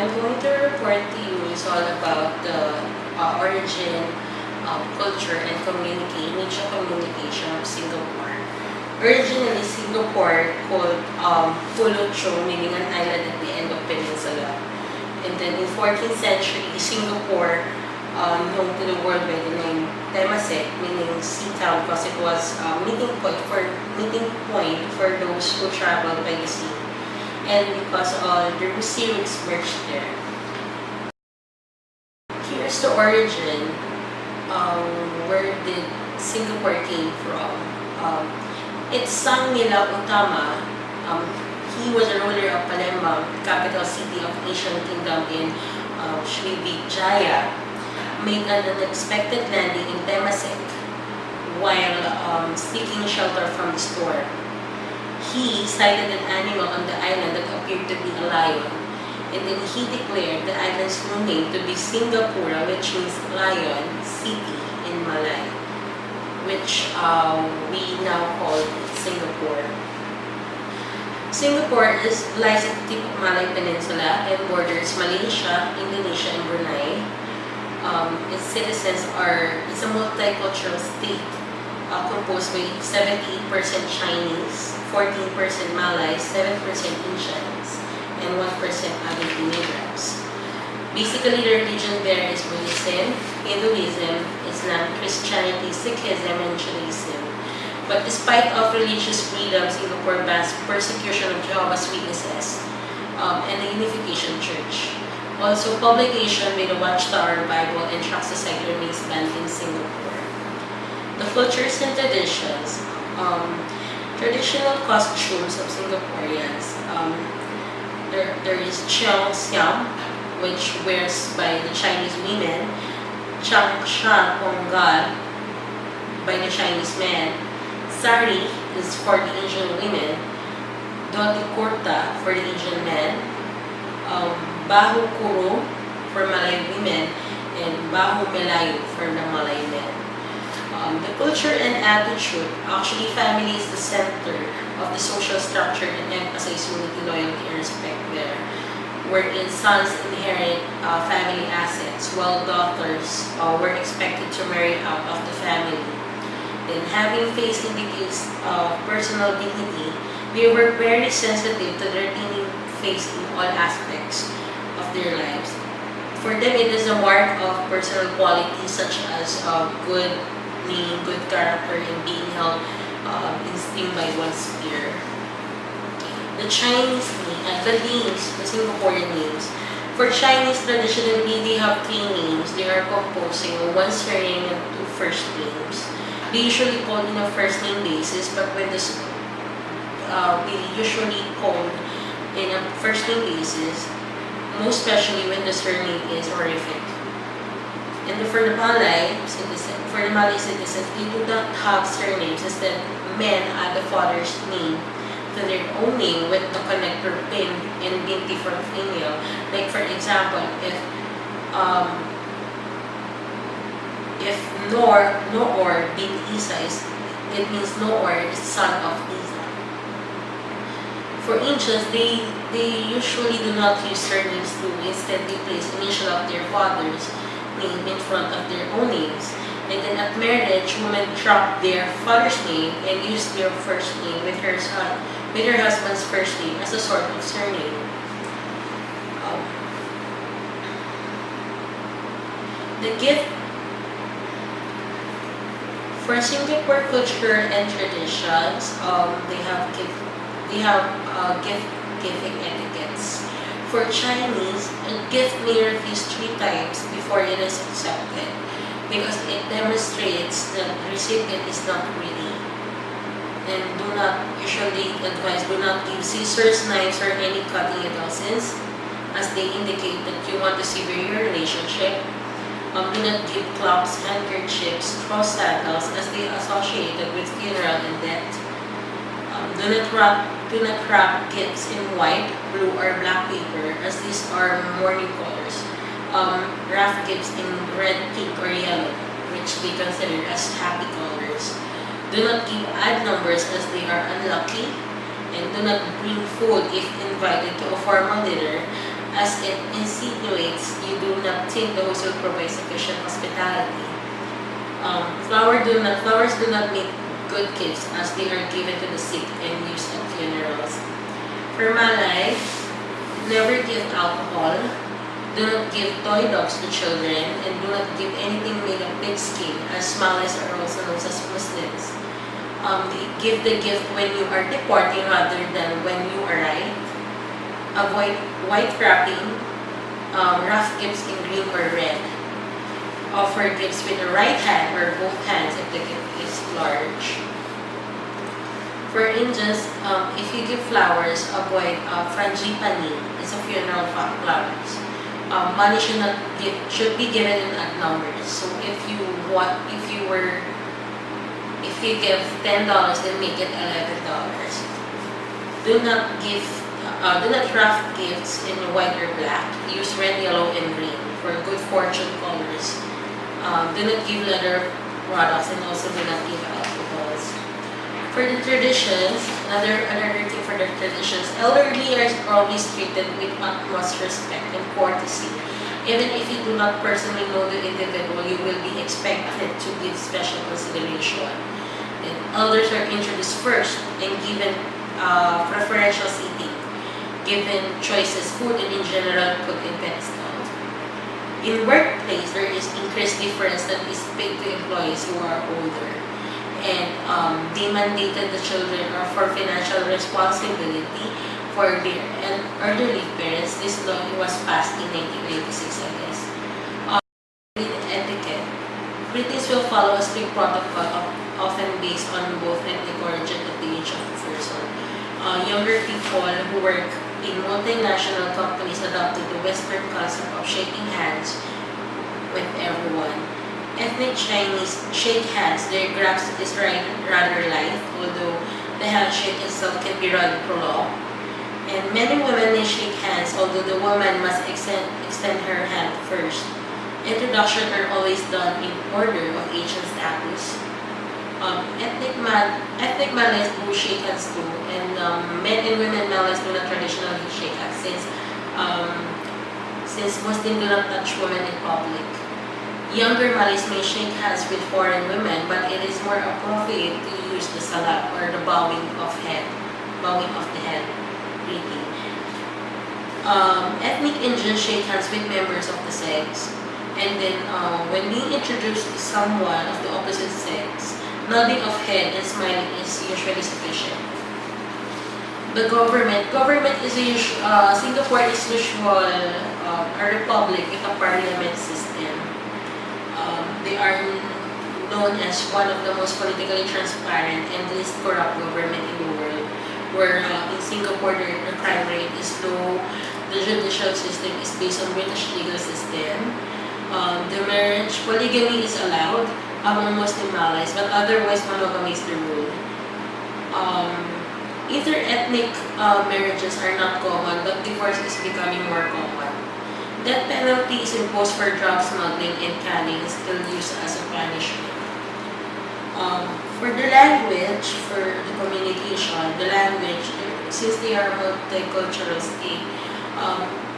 I'm going to report to you is all about the origin, culture, and mutual communication of Singapore. Originally, Singapore called Pulo Cho, meaning an island at the end of peninsula. And then in 14th century, Singapore, known to the world by the name Temasek, meaning sea town, because it was a meeting point for those who traveled by the sea. And because the sea routes merged there. Here's the origin, where did Singapore came from. It's Sang Nila Utama. He was a ruler of Palembang, capital city of Asian Kingdom in Srivijaya, made an unexpected landing in Temasek while seeking shelter from the storm. He sighted an animal on the island that appeared to be a lion, and then he declared the island's new name to be Singapura, which means lion city in Malay, which we now call Singapore. Singapore lies at the tip of Malay Peninsula and borders Malaysia, Indonesia, and Brunei. Its citizens it's a multicultural state composed by 78% Chinese, 14% Malay, 7% Indians, and 1% other immigrants. Basically, the religion there is Buddhism, Hinduism, Islam, Christianity, Sikhism, and Judaism. But despite of religious freedom, Singapore bans persecution of Jehovah's Witnesses and the Unification Church. Also, publication by the Watchtower Bible and Tract Society remains banned in Singapore. The cultures and traditions. Traditional costumes of Singaporeans. There is Cheong Siam, which wears by the Chinese women, Chang Shan Ponggal by the Chinese men, Sari is for the Asian women, Dhoti Kurta for the Asian men, Bahu Kurung for Malay women, and Bahu Melayu for the Malay men. The culture and attitude, actually family is the center of the social structure and emphasize unity, loyalty, and respect there, wherein sons inherit family assets while daughters were expected to marry out of the family. Then having faith indicates personal dignity. They were very sensitive to retaining faith in all aspects of their lives. For them, it is a mark of personal qualities such as good name, good character, and being held in esteem by one's peer. The Chinese the names, the Singaporean names. For Chinese, traditionally, they have three names. They are composing one surname and two first names. They usually call in a first name basis, but when this they usually call in a first name basis, most especially when the surname is honorific. And for the Malay citizens, they do not have surnames. Instead, men add the father's name to their own name with the connector pin and binti for female. Like for example, if Noor bin Isa it means Noor is son of Isa. For Indians, they usually do not use surnames too. Instead, they place initial of their father's name in front of their own names. And then at marriage, women drop their father's name and use their first name with her husband's first name as a sort of surname. The gift for Singapore culture and traditions, they have gift giving etiquettes. For Chinese, a gift may refuse 3 times before it is accepted because it demonstrates that the recipient is not greedy. And do not give scissors, knives, or any cutting utensils as they indicate that you want to sever your relationship. Do not give clocks, handkerchiefs, cross saddles as they are associated with funeral and death. Do not wrap gifts in white, blue, or black paper as these are mourning colors. Wrap gifts in red, pink, or yellow, which they consider as happy colors. Do not give odd numbers as they are unlucky, and do not bring food if invited to a formal dinner as it insinuates you do not think the host will provide sufficient hospitality. Flowers do not make good gifts as they are given to the sick and used at funerals. For Malay, never give alcohol, do not give toy dogs to children, and do not give anything made of pigskin, as Malays are also known as Muslims. Give the gift when you are departing rather than when you arrive. Avoid white wrapping, rough gifts in green or red. Offer gifts with the right hand or both hands if the gift is large. For Indians, if you give flowers, avoid frangipani. It's a funeral flowers. Money should be given in odd numbers. So if you give $10, then make it $11. Do not wrap gifts in white or black. Use red, yellow, and green for good fortune colors. Do not give leather products and also do not give alcohols. For the traditions, another thing for the traditions, elderly are always treated with utmost respect and courtesy. Even if you do not personally know the individual, you will be expected to give special consideration. And elders are introduced first and given preferential seating, given choices, food, and in general put in pedestal. In workplace, there is increased difference that is paid to employees who are older, and they mandated the children for financial responsibility for their elderly parents. This law was passed in 1986, I guess. Etiquette. British will follow a strict protocol, often based on both ethnic origin and the age of the person. Younger people who work in multinational companies adopted the Western concept of shaking hands with everyone. Ethnic Chinese shake hands. Their grasp is rather light, although the handshake itself can be rather prolonged. And many women may shake hands, although the woman must extend her hand first. Introductions are always done in order of age and status. Ethnic Malays do shake hands too, and men and women Malays do not traditionally shake hands since Muslims do not touch women in public. Younger Malays may shake hands with foreign women, but it is more appropriate to use the salam or the bowing of the head, really. Ethnic Indians shake hands with members of the sex, and then when being introduced to someone of the opposite sex, nodding of head and smiling is usually sufficient. The government is Singapore is usual a republic with a parliament system. They are known as one of the most politically transparent and least corrupt government in the world. Where in Singapore the crime rate is low, the judicial system is based on British legal system. The marriage polygamy is allowed among Muslim Malays, but otherwise monogamy is the rule. Inter-ethnic marriages are not common, but divorce is becoming more common. Death penalty is imposed for drug smuggling and canning, is still used as a punishment. For the language, for the communication, the language, since they are multicultural state,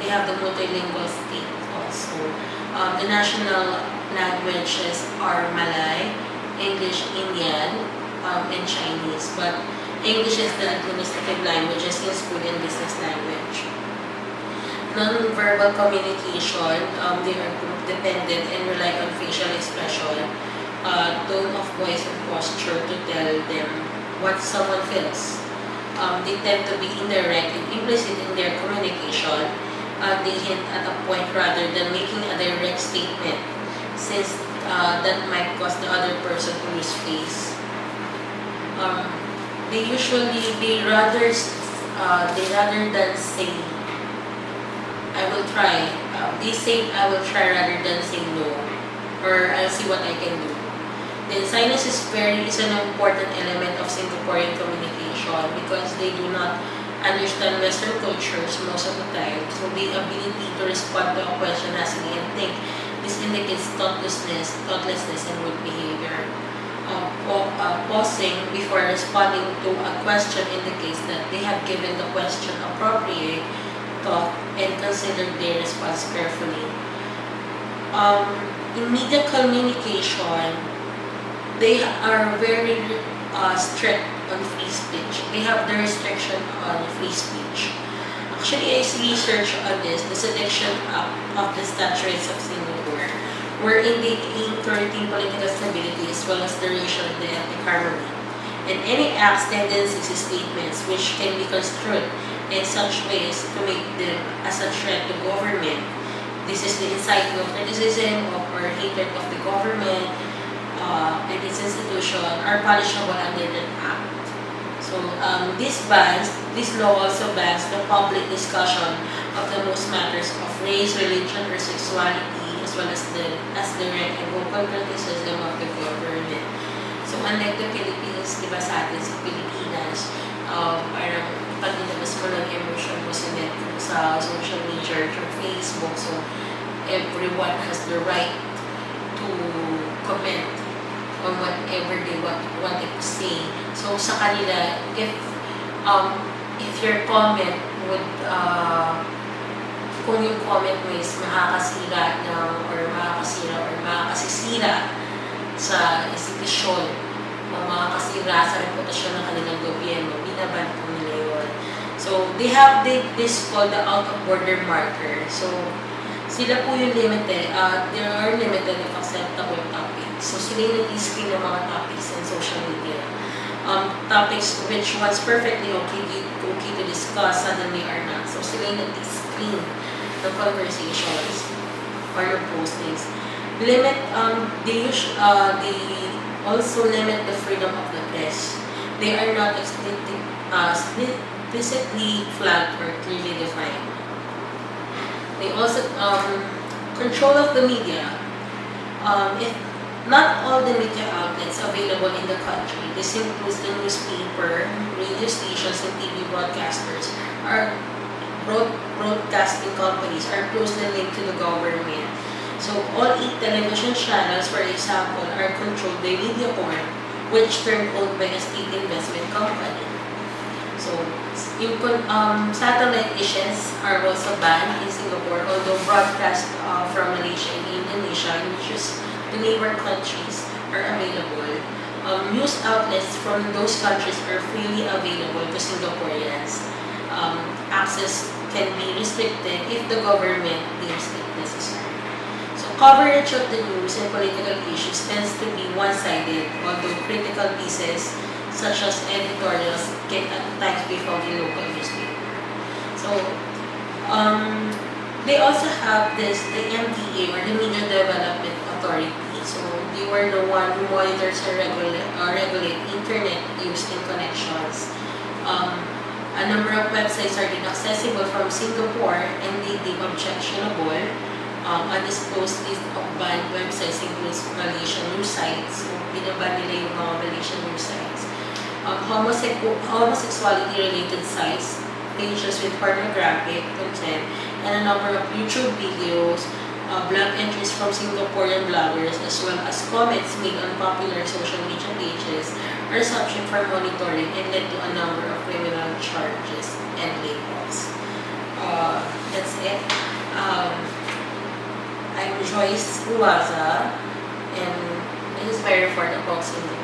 they have the multilingual state also. The national languages are Malay, English, Indian, and Chinese, but English is the administrative languages in school and business language. Non-verbal communication, they are group dependent and rely on facial expression, tone of voice and posture to tell them what someone feels. They tend to be indirect and implicit in their communication. They hint at a point rather than making a direct statement, since that might cause the other person to lose face. They rather than say I will try. They say I will try rather than say no, or I'll see what I can do. Then silence is an important element of Singaporean communication because they do not understand Western cultures most of the time. So the ability to respond to a question asking and think, this indicates thoughtlessness and rude behavior. Pausing before responding to a question indicates that they have given the question appropriate thought and consider their response carefully. In media communication, they are very strict on free speech. They have the restriction on free speech. Actually, I researched on this, the Selection Act of the Statutes of Singapore, wherein they aim to retain political stability as well as the racial and the ethnic harmony. And any acts, tendencies, statements which can be construed in such ways to make them as a threat to government. This is the inciting of criticism or hatred of the government and its institution are punishable under that act. So this law also bans the public discussion of the most matters of race, religion, or sexuality, as well as direct and open criticism of the government. So unlike the Philippines, di ba sa atin sa Pilipinas, parang pag nilabas mo ng emotion mo sa social media or Facebook, so everyone has the right to comment on whatever they wanted to say. So sa kanila, if your comment would kung yung comment mo is makakasira or makakasisira sa institusyon o makakasira sa reputasyon ng kanilang gobyerno, binaban po nila yun. So they have this called the out-of-border marker. So sila po yung limited, there are limited of acceptable topics. So sila yung nag-screen ng mga topics in social media. Topics which was perfectly okay to discuss, suddenly are not. So sila yung nag-screen ng conversations or ng postings. They also limit the freedom of the press. They are not explicitly flagged or clearly defined. They also control of the media. If not all the media outlets available in the country, this includes the newspaper, radio stations, and TV broadcasters, broadcasting companies are closely linked to the government. So all 8 television channels, for example, are controlled by Mediacorp, which turned owned by a state investment company. So satellite dishes are also banned in Singapore, although broadcast from Malaysia and Indonesia, which is the neighbor countries, are available. News outlets from those countries are freely available to Singaporeans. Access can be restricted if the government deems it necessary. So coverage of the news and political issues tends to be one-sided, although critical pieces such as editorials can at times be found in local newspaper. So they also have the MDA, or the Media Development Authority. So they were the one who monitors and regulate internet use and connections. A number of websites are inaccessible from Singapore and they deem objectionable. A disclosed list of banned websites includes Malaysian news sites. So binaban nila yung mga Malaysian news sites. Homosexuality-related sites, pages with pornographic content, and a number of YouTube videos, blog entries from Singaporean bloggers, as well as comments made on popular social media pages are subject for monitoring and led to a number of criminal charges and labels. That's it. I'm Joyce Uwaza, and this is my report about Singapore.